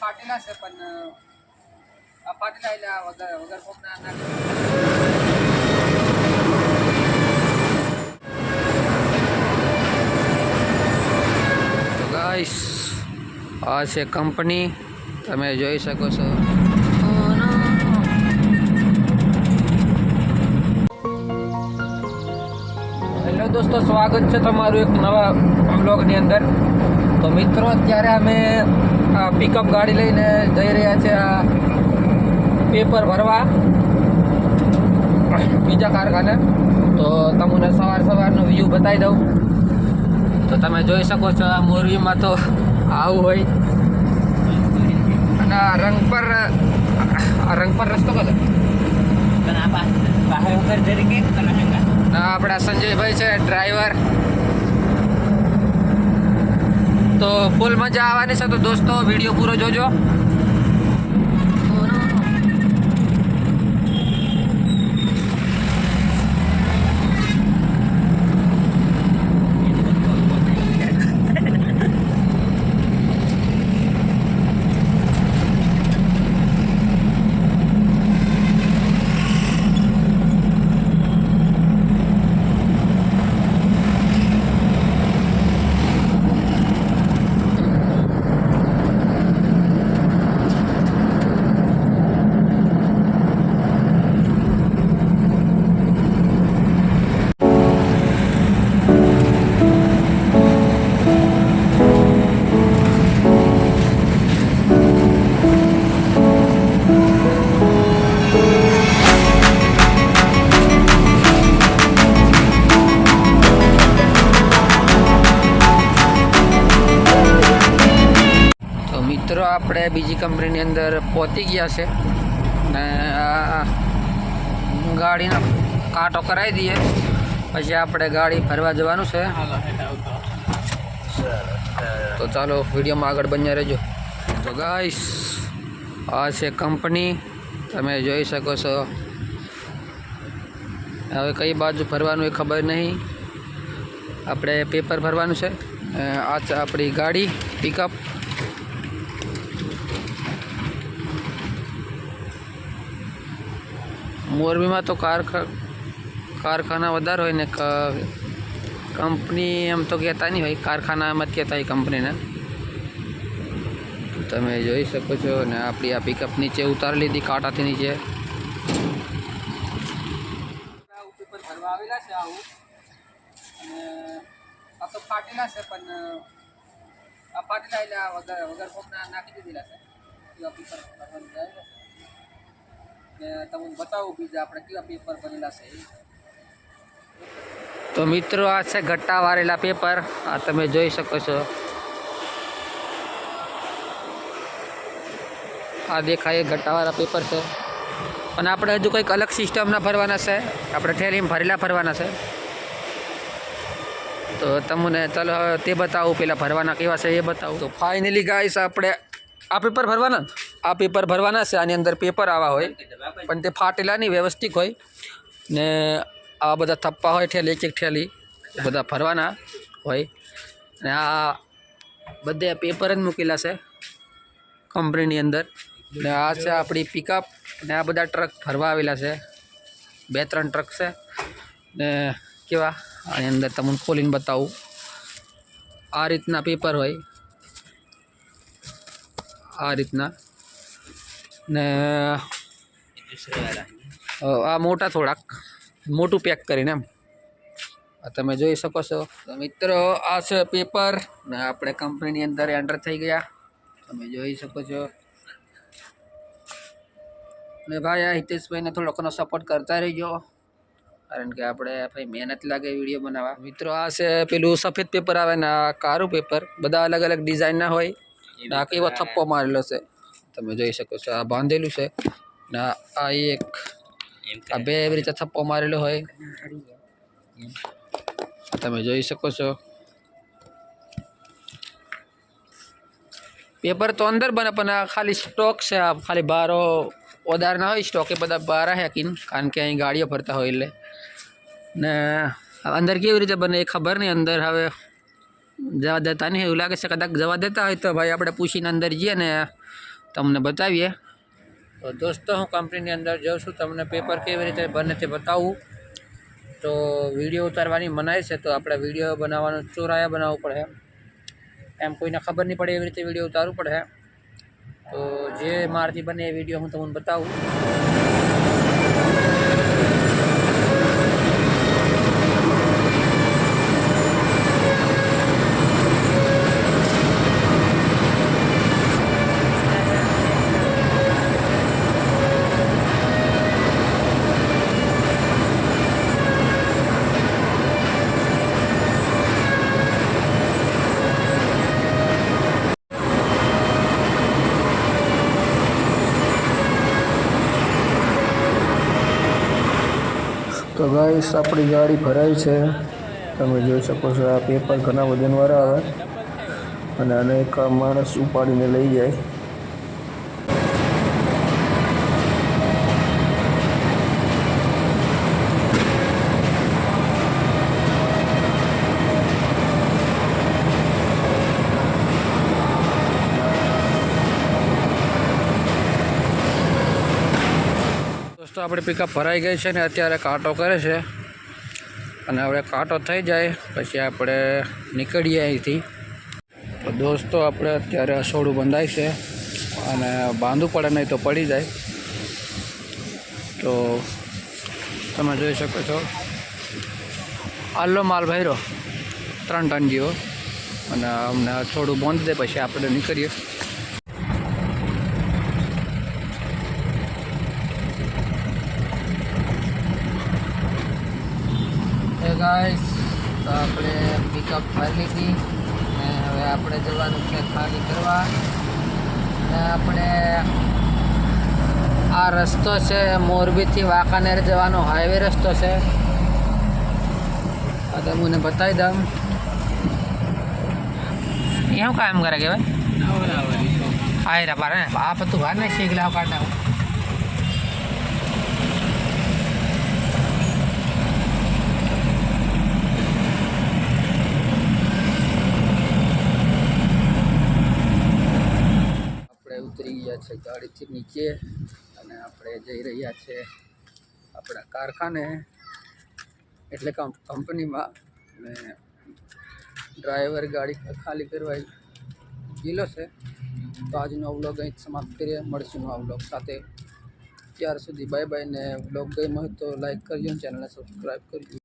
ફાટેલા છે પણ આ ફાટેલા એટલે આ વગર કોકના નાખી. તો ગાઈસ આ છે કંપની, તમે જોઈ શકો છો. હેલો દોસ્તો, સ્વાગત છે તમારું એક નવા બ્લોગની અંદર. તો મિત્રો અત્યારે અમે પિકઅપ ગાડી લઈને જઈ રહ્યા છે આ પેપર ભરવા બીજા કારખાને. તો તમને સવારનો વ્યૂ બતાવી દઉં. તો તમે જોઈ શકો છો આ મોરબીમાં તો આવું હોય. અને આ રંગ પર રસ્તો કરો. આપણા સંજયભાઈ છે ડ્રાઈવર. તો ફૂલ મજા આવવાની છે. તો દોસ્તો વિડીયો પૂરો જોજો. મિત્રો આપણે બીજી કંપનીની અંદર પહોંચી ગયા છે ને ગાડીનો કાંટો કરાવી દઈએ પછી આપણે ગાડી ફરવા જવાનું છે. તો ચાલો વિડીયોમાં આગળ બન્યા રહેજો. તો ગાઈસ આ છે કંપની, તમે જોઈ શકો છો. હવે કઈ બાજુ ફરવાનું એ ખબર નહીં. આપણે પેપર ભરવાનું છે. આ છે આપણી ગાડી પિકઅપ. મોરબીમાં તો કારખાના વધારે હોય ને કંપની એમ તો કહેતા નહીં હોય, કારખાનામાં જ કહેતા હોય કંપનીને. તમે જોઈ શકો છો ને આપણી આ પિકઅપ નીચે ઉતારી લીધી કાંટાથી નીચે. પેપર ભરવા આવેલા છે આવું. અને આ તો ફાટેલા છે પણ આ ફાટેલા એટલે આ વગર કોકના નાખી દીધેલા છે. પેપર ભરવાનું જાય છે. તમને બતાવું બીજા આપણે કેવા પેપર બનેલા છે. તો મિત્રો આ છે ગટ્ટા વાળેલા પેપર. આ તમે જોઈ શકો છો. આ દેખાય ગટ્ટાવાળા પેપર છે. અને આપણે હજુ કંઈક અલગ સિસ્ટમના ભરવાના છે. આપણે થેલીમાં ભરેલા ભરવાના છે. તો તમને ચાલો તે બતાવું. પેલા ભરવાના કેવા છે એ બતાવું. તો ફાઇનલી ગાઈસ આપણે આ પેપર ભરવાના છે. આની અંદર પેપર આવા હોય પણ તે ફાટેલા નહીં, વ્યવસ્થિત હોય ને આ બધા થપ્પા હોય ઠેલી, એક ઠેલી બધા ભરવાના હોય. અને આ બધે પેપર જ મૂકેલા છે કંપનીની અંદર. ને આ છે આપણી પિકઅપ ને આ બધા ટ્રક ભરવા આવેલા છે. 2-3 ટ્રક છે ને કેવા આની અંદર તમને ખોલીને બતાવું. આ રીતના પેપર હોય, આ રીતના. ને આ મોટા થોડાક મોટું પેક કરીને એમ તમે જોઈ શકો છો. તો મિત્રો આ છે પેપર ને આપણે કંપનીની અંદર એન્ટર થઈ ગયા. તમે જોઈ શકો છો. ને ભાઈ આ હિતેશભાઈને થોડોકનો સપોર્ટ કરતા રહીજો, કારણ કે આપણે ભાઈ મહેનત લાગે વિડીયો બનાવવા. મિત્રો આ છે પેલું સફેદ પેપર આવે ને આ કાળું પેપર. બધા અલગ અલગ ડિઝાઇનના હોય. આ કેવો થપ્પો મારેલો છે તમે જોઈ શકો છો. આ બાંધેલું છે ને આ એક આ બે એવી રીતે થપ્પો મારેલો હોય તમે જોઈ શકો છો. પેપર તો અંદર બને પણ આ ખાલી સ્ટોક છે. આ ખાલી બહાર ઓદાર ના હોય સ્ટોક, એ બધા બહાર હેકીને, કારણ કે અહીં ગાડીઓ ફરતા હોય એટલે. ને અંદર કેવી રીતે બને એ ખબર નહીં. અંદર હવે જવા દેતા નહીં એવું લાગે છે. કદાચ જવા દેતા હોય તો ભાઈ આપણે પૂછીને અંદર જઈએ ને તમને બતાવીએ. તો દોસ્તો હું કંપનીની અંદર જાઉં છું, તમને પેપર કેવી રીતે બને તે બતાવું. તો વિડીયો ઉતારવાની મનાઈ છે, તો આપણે વિડીયો બનાવવાનું ચોરાયા બનાવવું પડે, એમ કોઈને ખબર નહીં પડે એવી રીતે વિડીયો ઉતારવું પડે. તો જે મારથી બને એ વિડીયો હું તમને બતાવું. તો ગાઈસ આપણી ગાડી ભરાઈ છે, તમે જોઈ શકો છો. આ પેપર ઘણા વજનવાળા આવે અને આને એક માણસ ઉપાડીને લઈ જાય. દોસ્તો આપણી પિકઅપ ભરાઈ ગઈ છે ને અત્યારે કાંટો કરે છે, અને હવે કાંટો થઈ જાય પછી આપણે નીકળીએ અહીંથી. તો દોસ્તો આપણે અત્યારે અસોડું બંધાય છે અને બાંધવું પડે નહીં તો પડી જાય. તો તમે જોઈ શકો છો આલ્લો માલ ભર્યો 3 ટન જેવો, અને અમને થોડું બાંધી દે પછી આપણે નીકળીએ. ગાઈસ તો આપણે પિકઅપ ભરી લીધી ને હવે આપણે જવાનું છે ખાલી કરવા. ને આપણે આ રસ્તો છે મોરબીથી વાંકાનેર જવાનો હાઈવે રસ્તો છે. આ તો મને બતાવી દઉં એવું કામ કરે કે ભાઈ આયરા પાર ને આ પતું વાર ને શીખલાવ કાઢના. ઉતરી ગયા છે ગાડીથી નીચે અને આપણે જઈ રહ્યા છે આપણા કારખાને એટલે કંપનીમાં. અને ડ્રાઈવર ગાડી ખાલી કરવા ગયેલો છે. તો આજનો વ્લોગ અહીં સમાપ્ત કરીએ, મળશું નવા વ્લોગ સાથે. ત્યાર સુધી બાય બાય. ને વ્લોગ ગમ્યો હોય તો લાઈક કરજો, ચેનલને સબસ્ક્રાઈબ કરજો.